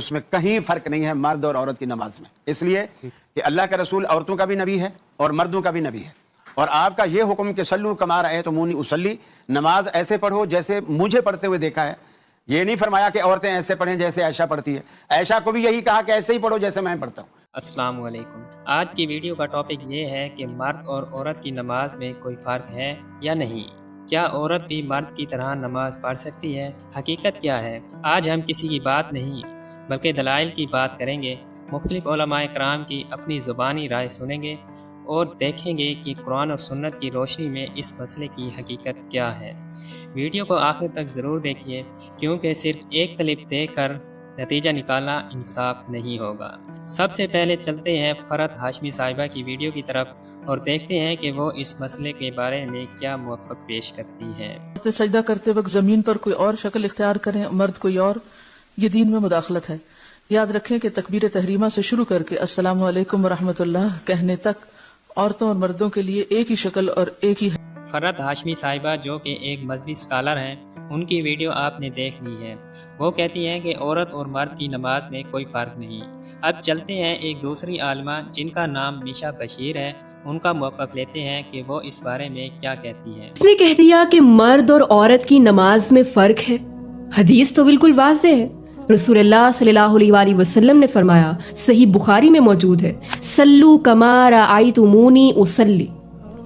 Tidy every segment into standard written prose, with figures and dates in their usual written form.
اس میں کہیں فرق نہیں ہے مرد اور عورت کی نماز میں، اس لیے کہ اللہ کا رسول عورتوں کا بھی نبی ہے اور مردوں کا بھی نبی ہے، اور آپ کا یہ حکم کہ صلو کما رأیتمونی اصلی، نماز ایسے پڑھو جیسے مجھے پڑھتے ہوئے دیکھا ہے. یہ نہیں فرمایا کہ عورتیں ایسے پڑھیں جیسے عائشہ پڑھتی ہے، عائشہ کو بھی یہی کہا کہ ایسے ہی پڑھو جیسے میں پڑھتا ہوں. السلام علیکم. آج کی ویڈیو کا ٹاپک یہ ہے کہ مرد اور عورت کی نماز میں کوئی فرق ہے یا نہیں. کیا عورت بھی مرد کی طرح نماز پڑھ سکتی ہے؟ حقیقت کیا ہے؟ آج ہم کسی کی بات نہیں بلکہ دلائل کی بات کریں گے. مختلف علماء کرام کی اپنی زبانی رائے سنیں گے اور دیکھیں گے کہ قرآن اور سنت کی روشنی میں اس مسئلے کی حقیقت کیا ہے. ویڈیو کو آخر تک ضرور دیکھیے کیونکہ صرف ایک کلپ دیکھ کر نتیجہ نکالنا انصاف نہیں ہوگا. سب سے پہلے چلتے ہیں فرحت ہاشمی صاحبہ کی ویڈیو کی طرف اور دیکھتے ہیں کہ وہ اس مسئلے کے بارے میں کیا موقف پیش کرتی ہیں. سجدہ کرتے وقت زمین پر کوئی اور شکل اختیار کریں، مرد کوئی اور، یہ دین میں مداخلت ہے. یاد رکھیں کہ تکبیر تحریمہ سے شروع کر کے السلام علیکم ورحمۃ اللہ کہنے تک عورتوں اور مردوں کے لیے ایک ہی شکل اور ایک ہی. فرحت ہاشمی صاحبہ جو کہ ایک مذہبی اسکالر ہیں، ان کی ویڈیو آپ نے دیکھ لی ہے. وہ کہتی ہیں کہ عورت اور مرد کی نماز میں کوئی فرق نہیں. اب چلتے ہیں ایک دوسری عالمہ جن کا نام میشا بشیر ہے، ان کا موقف لیتے ہیں کہ وہ اس بارے میں کیا کہتی ہیں. اس نے کہہ دیا کہ مرد اور عورت کی نماز میں فرق ہے. حدیث تو بالکل واضح ہے. رسول اللہ صلی اللہ علیہ وآلہ وسلم نے فرمایا، صحیح بخاری میں موجود ہے، سلو کما رأیتمونی اصلی،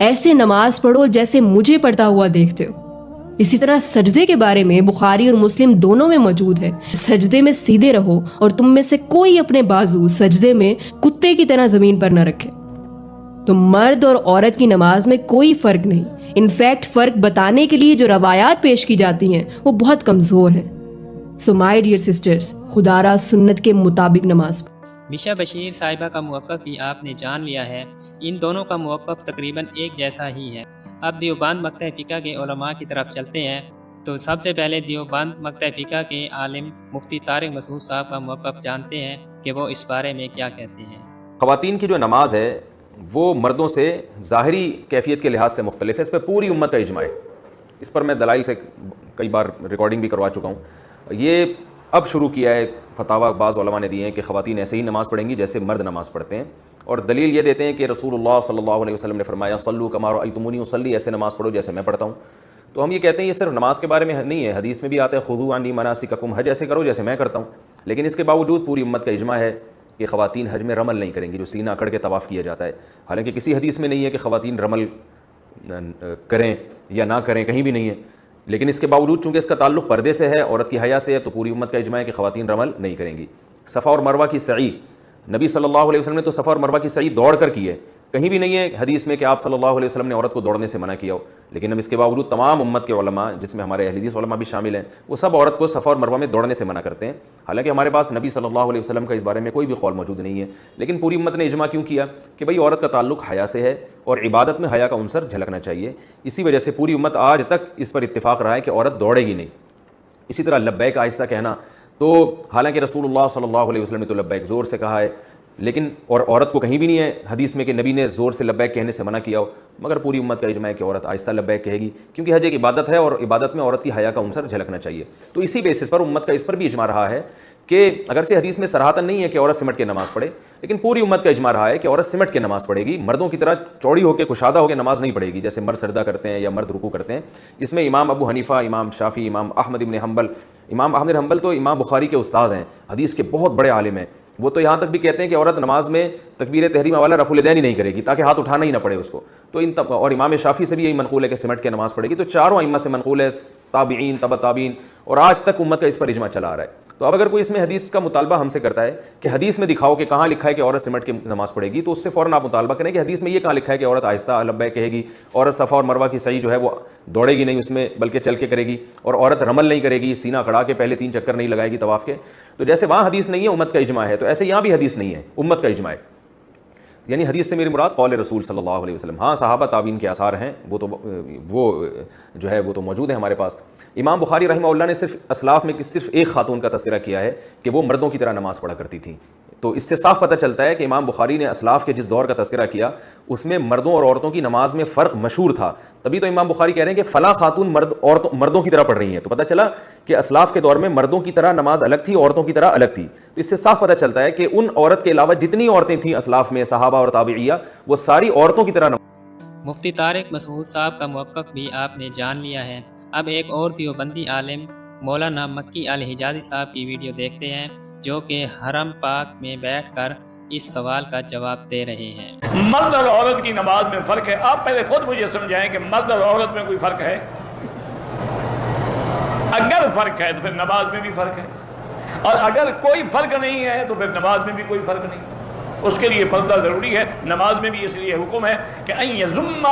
ایسے نماز پڑھو جیسے مجھے پڑھتا ہوا دیکھتے ہو. اسی طرح سجدے کے بارے میں بخاری اور مسلم دونوں میں موجود ہے، سجدے میں سیدھے رہو اور تم میں سے کوئی اپنے بازو سجدے میں کتے کی طرح زمین پر نہ رکھے. تو مرد اور عورت کی نماز میں کوئی فرق نہیں. انفیکٹ فرق بتانے کے لیے جو روایات پیش کی جاتی ہیں وہ بہت کمزور ہیں. سو مائی ڈیئر سسٹرز، خدا را سنت کے مطابق نماز. میشا بشیر صاحبہ کا موقف بھی آپ نے جان لیا ہے. ان دونوں کا موقف تقریباً ایک جیسا ہی ہے. اب دیوبند مکتہ فقہ کے علماء کی طرف چلتے ہیں. تو سب سے پہلے دیوبند مکتہ فقہ کے عالم مفتی طارق مسعود صاحب کا موقف جانتے ہیں کہ وہ اس بارے میں کیا کہتے ہیں. خواتین کی جو نماز ہے وہ مردوں سے ظاہری کیفیت کے لحاظ سے مختلف ہے. اس پہ پوری امت کا اجماع ہے. اس پر میں دلائل سے کئی بار ریکارڈنگ بھی کروا چکا ہوں. یہ اب شروع کیا ہے فتاویٰ بعض علماء نے دیے ہیں کہ خواتین ایسے ہی نماز پڑھیں گی جیسے مرد نماز پڑھتے ہیں، اور دلیل یہ دیتے ہیں کہ رسول اللہ صلی اللہ علیہ وسلم نے فرمایا صلو کما رأیتمونی اصلی، ایسے نماز پڑھو جیسے میں پڑھتا ہوں. تو ہم یہ کہتے ہیں یہ صرف نماز کے بارے میں نہیں ہے، حدیث میں بھی آتا ہے خذوا عنی مناسککم، حج ایسے کرو جیسے میں کرتا ہوں. لیکن اس کے باوجود پوری امت کا اجماع ہے کہ خواتین حج میں رمل نہیں کریں گی، جو سینہ اکڑ کے طواف کیا جاتا ہے. حالانکہ کسی حدیث میں نہیں ہے کہ خواتین رمل کریں یا نہ کریں، کہیں بھی نہیں ہے. لیکن اس کے باوجود چونکہ اس کا تعلق پردے سے ہے، عورت کی حیا سے ہے، تو پوری امت کا اجماع ہے کہ خواتین رمل نہیں کریں گی. صفا اور مروہ کی سعی، نبی صلی اللہ علیہ وسلم نے تو صفا اور مروہ کی سعی دوڑ کر کی ہے. کہیں بھی نہیں ہے حدیث میں کہ آپ صلی اللہ علیہ وسلم نے عورت کو دوڑنے سے منع کیا ہو. لیکن اب اس کے باوجود تمام امت کے علماء، جس میں ہمارے اہل حدیث علماء بھی شامل ہیں، وہ سب عورت کو صفا اور مروہ میں دوڑنے سے منع کرتے ہیں. حالانکہ ہمارے پاس نبی صلی اللہ علیہ وسلم کا اس بارے میں کوئی بھی قول موجود نہیں ہے. لیکن پوری امت نے اجماع کیوں کیا کہ بھئی عورت کا تعلق حیا سے ہے اور عبادت میں حیا کا عنصر جھلکنا چاہیے. اسی وجہ سے پوری امت آج تک اس پر اتفاق رہا ہے کہ عورت دوڑے گی نہیں. اسی طرح لبیک آہستہ کہنا، تو حالانکہ رسول اللہ صلی اللہ علیہ وسلم نے تو لبیک زور سے کہا ہے، لیکن اور عورت کو کہیں بھی نہیں ہے حدیث میں کہ نبی نے زور سے لبیک کہنے سے منع کیا ہو. مگر پوری امت کا اجماع ہے کہ عورت آہستہ لبیک کہے گی، کیونکہ حج ایک عبادت ہے اور عبادت میں عورت کی حیا کا عنصر جھلکنا چاہیے. تو اسی بیسس پر امت کا اس پر بھی اجماع رہا ہے کہ اگرچہ حدیث میں صراحتاً نہیں ہے کہ عورت سمٹ کے نماز پڑھے، لیکن پوری امت کا اجماع رہا ہے کہ عورت سمٹ کے نماز پڑھے گی. مردوں کی طرح چوڑی ہو کے کشادہ ہو کے نماز نہیں پڑھے گی جیسے مرد سجدہ کرتے ہیں یا مرد رکوع کرتے ہیں. اس میں امام ابو حنیفہ، امام شافعی، امام احمد بن حنبل، امام احمد بن حنبل تو امام بخاری کے استاذ ہیں، حدیث کے بہت بڑے عالم ہیں. وہ تو یہاں تک بھی کہتے ہیں کہ عورت نماز میں تکبیر تحریمہ والا رفع الیدین ہی نہیں کرے گی تاکہ ہاتھ اٹھانا ہی نہ پڑے اس کو. تو اور امام شافعی سے بھی یہی منقول ہے کہ سمٹ کے نماز پڑھے گی. تو چاروں ائمہ سے منقول ہے، تابعین، تبع تابعین، اور آج تک امت کا اس پر اجماع چلا آ رہا ہے. تو اب اگر کوئی اس میں حدیث کا مطالبہ ہم سے کرتا ہے کہ حدیث میں دکھاؤ کہ کہاں لکھا ہے کہ عورت سمٹ کے نماز پڑھے گی، تو اس سے فوراً آپ مطالبہ کریں کہ حدیث میں یہ کہاں لکھا ہے کہ عورت آہستہ لبیک کہے گی، عورت صفا اور مروہ کی سعی جو ہے وہ دوڑے گی نہیں اس میں بلکہ چل کے کرے گی، اور عورت رمل نہیں کرے گی، سینہ کھڑا کے پہلے 3 چکر نہیں لگائے گی طواف کے. تو جیسے وہاں حدیث نہیں ہے امت کا اجماع ہے، تو ایسے یہاں بھی حدیث نہیں ہے، امت کا اجماع ہے. یعنی حدیث سے میری مراد قول رسول صلی اللہ علیہ وسلم. ہاں صحابہ تابعین کے آثار ہیں، وہ جو ہے وہ تو موجود ہیں ہمارے پاس. امام بخاری رحمہ اللہ نے صرف اسلاف میں صرف ایک خاتون کا تذکرہ کیا ہے کہ وہ مردوں کی طرح نماز پڑھا کرتی تھیں. تو اس سے صاف پتہ چلتا ہے کہ امام بخاری نے اسلاف کے جس دور کا تذکرہ کیا اس میں مردوں اور عورتوں کی نماز میں فرق مشہور تھا. تبھی تو امام بخاری کہہ رہے ہیں کہ فلاں خاتون مردوں کی طرح پڑھ رہی ہیں. تو پتہ چلا کہ اسلاف کے دور میں مردوں کی طرح نماز الگ تھی, عورتوں کی طرح الگ تھی. تو اس سے صاف پتہ چلتا ہے کہ ان عورت کے علاوہ جتنی عورتیں تھیں اسلاف میں, صحابہ اور تابعیہ, وہ ساری عورتوں کی طرح مفتی طارق مسعود صاحب کا موقف بھی آپ نے جان لیا ہے. اب ایک اور دیوبندی عالم مولانا مکی الحجازی صاحب کی ویڈیو دیکھتے ہیں, جو کہ حرم پاک میں بیٹھ کر اس سوال کا جواب دے رہے ہیں. مرد اور عورت کی نماز میں فرق ہے. آپ پہلے خود مجھے سمجھائیں کہ مرد اور عورت میں کوئی فرق ہے؟ اگر فرق ہے تو پھر نماز میں بھی فرق ہے, اور اگر کوئی فرق نہیں ہے تو پھر نماز میں بھی کوئی فرق نہیں ہے. اس کے لیے پردہ ضروری ہے. نماز میں بھی اس لیے حکم ہے کہ ان یضم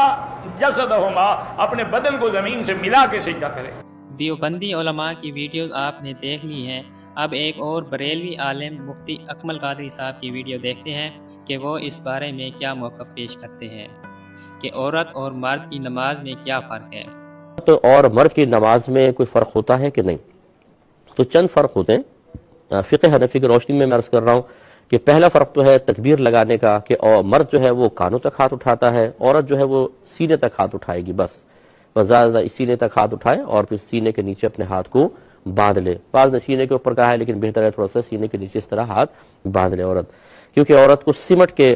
جسدہما, اپنے بدن کو زمین سے ملا کے سجدہ کرے. دیوبندی علماء کی ویڈیوز آپ نے دیکھ لی ہیں. اب ایک اور بریلوی عالم مفتی اکمل قادری صاحب کی ویڈیو دیکھتے ہیں کہ وہ اس بارے میں کیا موقف پیش کرتے ہیں کہ عورت اور مرد کی نماز میں کیا فرق ہے. تو اور مرد کی نماز میں کوئی فرق ہوتا ہے کہ نہیں؟ تو چند فرق ہوتے ہیں. فقہ حنفی کی روشنی میں عرض کر رہا ہوں کہ پہلا فرق تو ہے تکبیر لگانے کا, کہ مرد جو ہے وہ کانوں تک ہاتھ اٹھاتا ہے, عورت جو ہے وہ سینے تک ہاتھ اٹھائے گی. بس زیادہ سینے تک ہاتھ اٹھائے اور پھر سینے کے نیچے اپنے ہاتھ کو باندھ لے. بعض نے سینے کے اوپر کہا ہے, لیکن بہتر ہے تھوڑا سا سینے کے نیچے اس طرح ہاتھ باندھ لے عورت, کیونکہ عورت کو سمٹ کے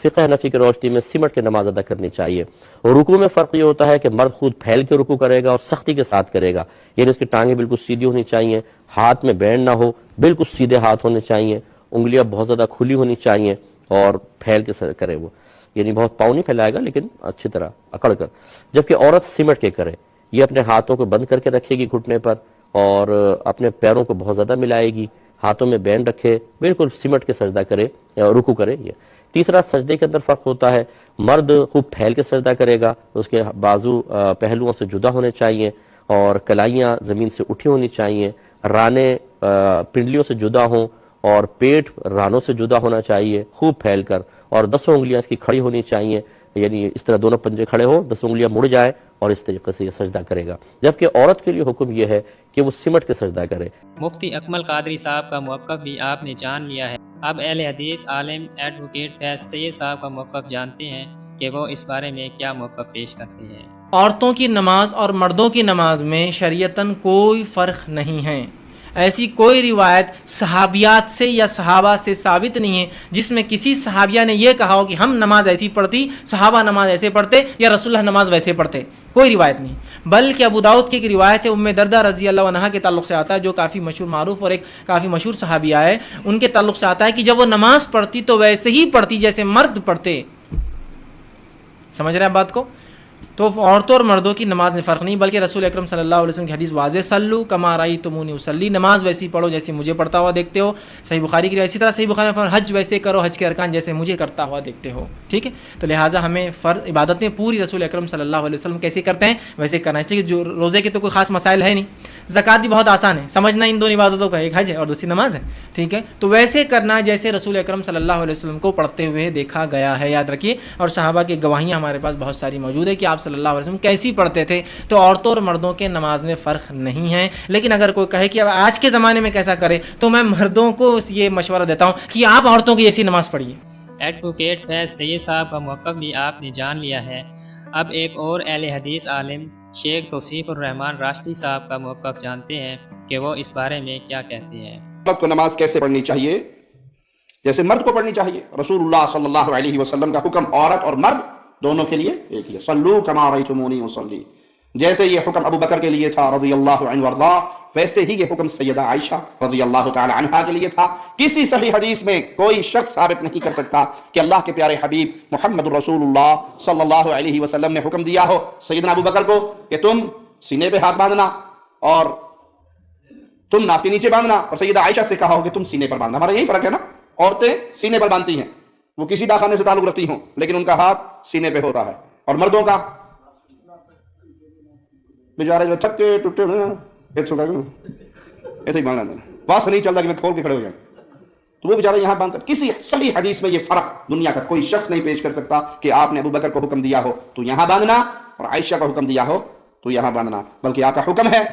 فقہ حنفی کی روشنی میں سمٹ کے نماز ادا کرنی چاہیے. اور رکوع میں فرق یہ ہوتا ہے کہ مرد خود پھیل کے رکوع کرے گا اور سختی کے ساتھ کرے گا, یعنی اس کی ٹانگیں بالکل سیدھی ہونی چاہیے, ہاتھ میں بینڈ نہ ہو, بالکل سیدھے ہاتھ ہونے چاہیے, انگلیاں بہت زیادہ کھلی ہونی چاہیے اور پھیل کے کرے وہ, یعنی بہت پاؤں نہیں پھیلائے گا لیکن اچھی طرح اکڑ کر. جبکہ عورت سمٹ کے کرے, یہ اپنے ہاتھوں کو بند کر کے رکھے گی گھٹنے پر اور اپنے پیروں کو بہت زیادہ ملائے گی, ہاتھوں میں بینڈ رکھے, بالکل سمٹ کے سجدہ کرے یا رکوع کرے. یہ تیسرا سجدے کے اندر فرق ہوتا ہے, مرد خوب پھیل کے سجدہ کرے گا, اس کے بازو پہلوؤں سے جدا ہونے چاہیے اور کلائیاں زمین سے اٹھی ہونی چاہیے, رانے پنڈلیوں سے جدا ہوں اور پیٹ رانوں سے جدا ہونا چاہیے خوب پھیل کر, اور 10 انگلیاں اس کی کھڑی ہونی چاہیے, یعنی اس طرح دونوں پنجے کھڑے ہوں, 10 انگلیاں مڑ جائے اور اس طریقے سے یہ سجدہ کرے گا. جبکہ عورت کے لیے حکم یہ ہے کہ وہ سمٹ کے سجدہ کرے. مفتی اکمل قادری صاحب کا موقف بھی آپ نے جان لیا ہے. اب اہل حدیث عالم ایڈوکیٹ فیض سید صاحب کا موقف جانتے ہیں کہ وہ اس بارے میں کیا موقف پیش کرتے ہیں. عورتوں کی نماز اور مردوں کی نماز میں شریعتاً کوئی فرق نہیں ہے. ایسی کوئی روایت صحابیات سے یا صحابہ سے ثابت نہیں ہے جس میں کسی صحابیہ نے یہ کہا ہو کہ ہم نماز ایسی پڑھتی, صحابہ نماز ایسے پڑھتے یا رسول اللہ نماز ویسے پڑھتے. کوئی روایت نہیں. بلکہ ابو داؤد کی ایک روایت ہے, ام دردہ رضی اللہ عنہا کے تعلق سے آتا ہے, جو کافی مشہور معروف اور ایک کافی مشہور صحابیہ ہے. ان کے تعلق سے آتا ہے کہ جب وہ نماز پڑھتی تو ویسے ہی پڑھتی جیسے مرد پڑھتے. سمجھ رہے ہیں بات کو؟ تو عورتوں اور مردوں کی نماز میں فرق نہیں, بلکہ رسول اکرم صلی اللہ علیہ وسلم کی حدیث واضح, صلو کما رأیتمونی اصلی, نماز ویسی پڑھو جیسے مجھے پڑھتا ہوا دیکھتے ہو. صحیح بخاری کی روایت. اسی طرح صحیح بخاری میں حج ویسے کرو, حج کے ارکان جیسے مجھے کرتا ہوا دیکھتے ہو. ٹھیک ہے, تو لہٰذا ہمیں فرض عبادتیں پوری رسول اکرم صلی اللہ علیہ وسلم کیسے کرتے ہیں ویسے کرنا ہے. جو روزے کے تو کوئی خاص مسائل ہے نہیں, زکوٰۃ بھی بہت آسان ہے سمجھنا, ان دونوں عبادتوں کا, ایک حج ہے اور دوسری نماز ہے. ٹھیک ہے, تو ویسے کرنا جیسے رسول اکرم صلی اللہ علیہ وسلم کو پڑھتے ہوئے دیکھا گیا ہے, یاد رکھیے. اور صحابہ کی گواہیاں ہمارے پاس بہت ساری موجود ہے کہ آپ صلی اللہ علیہ وسلم کیسی پڑھتے تھے. تو عورتوں اور مردوں کے نماز میں فرق نہیں ہے. لیکن اگر کوئی کہے کہ اب آج کے زمانے میں کیسا کرے, تو میں مردوں کو یہ مشورہ دیتا ہوں کہ آپ عورتوں کی جیسی نماز پڑھیے. ایڈوکیٹ فیض سید صاحب کا موقف بھی آپ نے جان لیا ہے. اب ایک اور اہل حدیث عالم شیخ توصیف الرحمان راشدی صاحب کا موقف جانتے ہیں کہ وہ اس بارے میں کیا کہتے ہیں. عورت کو نماز کیسے پڑھنی چاہیے؟ جیسے مرد کو پڑھنی چاہیے. رسول اللہ صلی اللہ علیہ وسلم کا حکم عورت اور مرد دونوں کے لیے ایک ہی ہے. صلو کما رأیتمونی اصلی. جیسے یہ حکم ابو بکر کے لیے تھا رضی اللہ عنہ وارضا, ویسے ہی یہ حکم سیدہ عائشہ رضی اللہ تعالی عنہا کے لیے تھا. کسی صحیح حدیث میں کوئی شخص ثابت نہیں کر سکتا کہ اللہ کے پیارے حبیب محمد رسول اللہ صلی اللہ علیہ وسلم نے حکم دیا ہو سیدنا ابو بکر کو کہ تم سینے پہ ہاتھ باندھنا اور تم ناف کے نیچے باندھنا, اور سیدہ عائشہ سے کہا ہو کہ تم سینے پر باندھنا. ہمارا یہی فرق ہے نا, عورتیں سینے پر باندھتی ہیں, وہ کسی ڈاکخانے سے تعلق رکھتی ہوں لیکن ان کا ہاتھ سینے پہ ہوتا ہے, اور مردوں کا بیچارے جو تھک کے ٹوٹے ایسے ہی باندھ لیتے ہیں, پاس نہیں چلتا کہ میں کھول کے کھڑے ہو جائیں, تو وہ بیچارے یہاں باندھ کر. کسی صحیح حدیث میں یہ فرق دنیا کا کوئی شخص نہیں پیش کر سکتا کہ آپ نے ابو بکر کو حکم دیا ہو تو یہاں باندھنا اور عائشہ کو حکم دیا ہو تو یہاں باندھنا, بلکہ آپ کا حکم ہے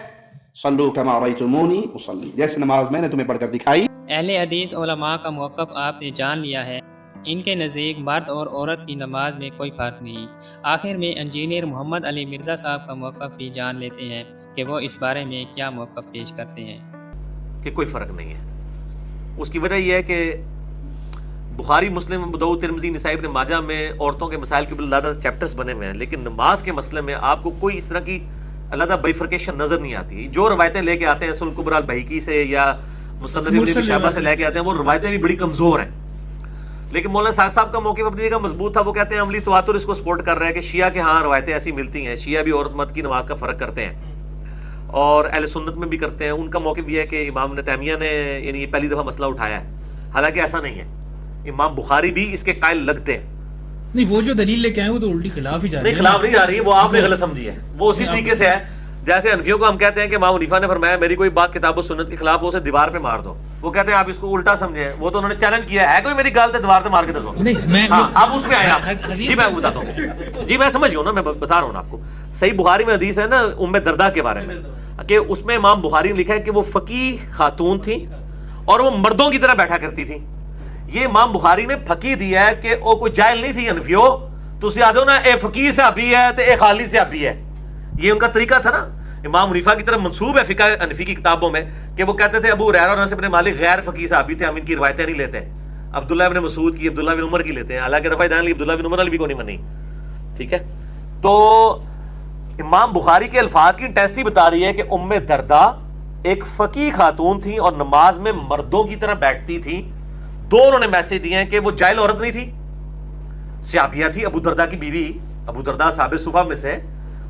صلو کما رأیتمونی اصلی, جیسے نماز میں نے تمہیں پڑھ کر دکھائی. اہل حدیث علماء کا موقف آپ نے جان لیا ہے. ان کے نزدیک مرد اور عورت کی نماز میں کوئی فرق نہیں۔ آخر میں انجینئر محمد علی مرزا صاحب کا موقف بھی جان لیتے ہیں کہ وہ اس بارے میں کیا موقف پیش کرتے ہیں۔ کہ کوئی فرق نہیں ہے۔ اس کی وجہ یہ ہے کہ بخاری، مسلم، ابو داؤد، ترمذی، نسائی، ابن ماجہ میں عورتوں کے مسائل کے علیحدہ چیپٹرز بنے ہوئے ہیں، لیکن نماز کے مسئلے میں آپ کو کوئی اس طرح کی علیحدہ بائیفرکیشن نظر نہیں آتی۔ جو روایتیں لے کے آتے ہیں سنن کبریٰ البیہقی سے یا مصنف ابن شہبہ سے لے کے آتے ہیں، وہ روایتیں بھی بڑی کمزور ہیں۔ لیکن مولانا ساق صاحب کا موقف اپنی جگہ مضبوط تھا۔ وہ کہتے ہیں عملی تواتر اس کو سپورٹ کر رہا ہے کہ شیعہ کے ہاں روایتیں ایسی ملتی ہیں، شیعہ بھی عورت مرد کی نماز کا فرق کرتے ہیں اور اہل سنت میں بھی کرتے ہیں۔ ان کا موقف یہ ہے کہ امام ابن تیمیہ نے یعنی پہلی دفعہ مسئلہ اٹھایا ہے، حالانکہ ایسا نہیں ہے۔ امام بخاری بھی اس کے قائل لگتے ہیں۔ نہیں، وہ جو دلیل لے کے آئے وہ تو الٹی خلاف ہی جا رہی ہے۔ نہیں، خلاف نہیں جا رہی، وہ آپ نے غلط سمجھی ہے۔ وہ اسی طریقے سے ہے جیسے حنفیوں کو ہم کہتے ہیں کہ امام حنیفہ نے فرمایا میری کوئی بات کتاب و سنت کے خلاف ہو اسے دیوار پہ مار دو، وہ کہتے ہیں آپ اس کو الٹا سمجھے۔ وہ تو انہوں نے چیلنج کیا ہے کوئی میری گال تے دیوار پہ مار کے دسو۔ ہاں، آپ اس میں آئے آپ۔ جی میں بتاتا ہوں، جی میں سمجھ گیا ہوں نا، میں بتا رہا ہوں آپ کو۔ صحیح بخاری میں حدیث ہے نا ام درداء کے بارے میں کہ اس میں امام بخاری نے لکھا ہے کہ وہ فقیہ خاتون تھیں اور وہ مردوں کی طرح بیٹھا کرتی تھیں۔ یہ امام بخاری نے پھکی دیا ہے کہ وہ کوئی جاہل نہیں سی حنفیو، تو اسی آدھو نا اے فقیہ سے ابھی ہے تے اے خالی سے ابھی ہے۔ یہ ان کا طریقہ تھا نا، امام حنیفہ کی طرف منسوب ہے فقہ حنفی کی کتابوں میں کہ وہ کہتے تھے ابو ہریرہ اور انس بن مالک غیر فقیہ صحابی تھے، ہم ان کی روایتیں نہیں لیتے۔ عبداللہ بن مسعود کی، عبداللہ بن عمر کی لیتے ہیں، حالانکہ رفع دین عبداللہ بن عمر بھی کو نہیں منی۔ ٹھیک ہے، تو امام بخاری کے الفاظ کی انٹینسٹی بتا رہی ہے کہ ام درداء ایک فقیہ خاتون تھیں اور نماز میں مردوں کی طرح بیٹھتی تھیں۔ دو انہوں نے میسج دیے ہیں کہ وہ جاہل عورت نہیں تھی، صحابیہ تھی، ابو درداء کی بیوی، ابو درداء صحابہ صفہ میں سے،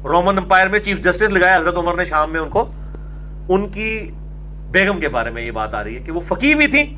رومن امپائر میں چیف جسٹس لگایا حضرت عمر نے شام میں ان کو، ان کی بیگم کے بارے میں یہ بات آ رہی ہے کہ وہ فقیہ بھی تھی،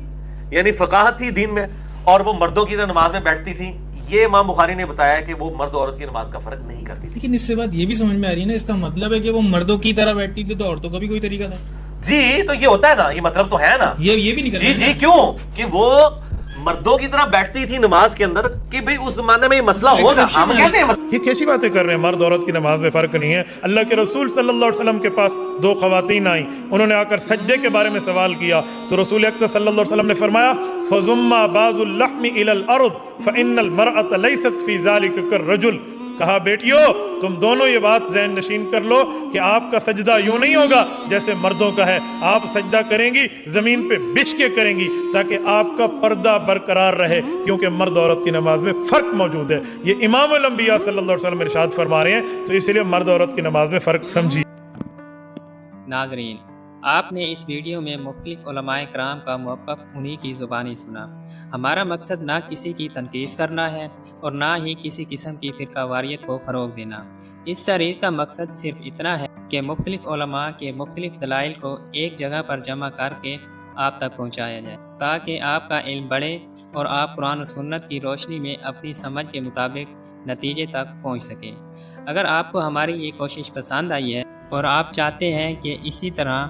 یعنی فقاہت تھی دین میں، اور وہ مردوں کی طرح نماز میں بیٹھتی تھی۔ یہ امام بخاری نے بتایا کہ وہ مرد عورت کی نماز کا فرق نہیں کرتی تھی۔ لیکن اس سے بات یہ بھی سمجھ میں آ رہی ہے نا، اس کا مطلب ہے کہ وہ مردوں کی طرح بیٹھتی تھی تو عورتوں کا بھی کوئی طریقہ تھا۔ جی تو یہ ہوتا ہے نا، یہ مطلب تو ہے نا، یہ بھی نہیں کرنا۔ جی کیوں کہ وہ مردوں کی طرح بیٹھتی تھی نماز کے اندر کہ بھئی اس زمانے میں یہ مسئلہ ہوگا۔ ہم کہتے ہیں یہ کیسی باتیں کر رہے ہیں، مرد عورت کی نماز میں فرق نہیں ہے۔ اللہ کے رسول صلی اللہ علیہ وسلم کے پاس دو خواتین آئیں، انہوں نے آ کر سجدے کے بارے میں سوال کیا تو رسول اکرم صلی اللہ علیہ وسلم نے فرمایا فَضُمَّ بَعْضُ اللَّحْمِ إِلَى الْأَرْضِ فَإِنَّ الْمَرْأَةَ لَيْسَتْ فِي ذَلِكَ كَالرَّجُلِ۔ کہا بیٹیو تم دونوں یہ بات ذہن نشین کر لو کہ آپ کا سجدہ یوں نہیں ہوگا جیسے مردوں کا ہے، آپ سجدہ کریں گی زمین پہ بچھ کے کریں گی تاکہ آپ کا پردہ برقرار رہے، کیونکہ مرد عورت کی نماز میں فرق موجود ہے۔ یہ امام الانبیاء صلی اللہ علیہ وسلم ارشاد فرما رہے ہیں، تو اس لیے مرد عورت کی نماز میں فرق سمجھیے۔ ناظرین، آپ نے اس ویڈیو میں مختلف علماء کرام کا موقف انہی کی زبانی سنا۔ ہمارا مقصد نہ کسی کی تنقید کرنا ہے اور نہ ہی کسی قسم کی فرقہ واریت کو فروغ دینا۔ اس سیریز کا مقصد صرف اتنا ہے کہ مختلف علماء کے مختلف دلائل کو ایک جگہ پر جمع کر کے آپ تک پہنچایا جائے تاکہ آپ کا علم بڑھے اور آپ قرآن و سنت کی روشنی میں اپنی سمجھ کے مطابق نتیجے تک پہنچ سکیں۔ اگر آپ کو ہماری یہ کوشش پسند آئی ہے اور آپ چاہتے ہیں کہ اسی طرح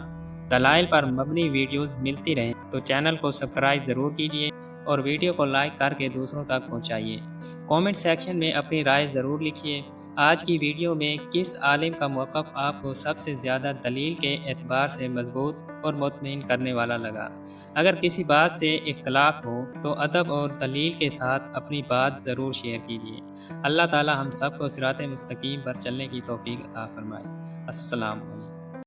دلائل پر مبنی ویڈیوز ملتی رہیں تو چینل کو سبسکرائب ضرور کیجیے اور ویڈیو کو لائک کر کے دوسروں تک پہنچائیے۔ کومنٹ سیکشن میں اپنی رائے ضرور لکھیے۔ آج کی ویڈیو میں کس عالم کا موقف آپ کو سب سے زیادہ دلیل کے اعتبار سے مضبوط اور مطمئن کرنے والا لگا؟ اگر کسی بات سے اختلاف ہو تو ادب اور دلیل کے ساتھ اپنی بات ضرور شیئر کیجیے۔ اللہ تعالی ہم سب کو صراط مستقیم پر چلنے کی توفیق عطا فرمائے۔ السلام علیکم۔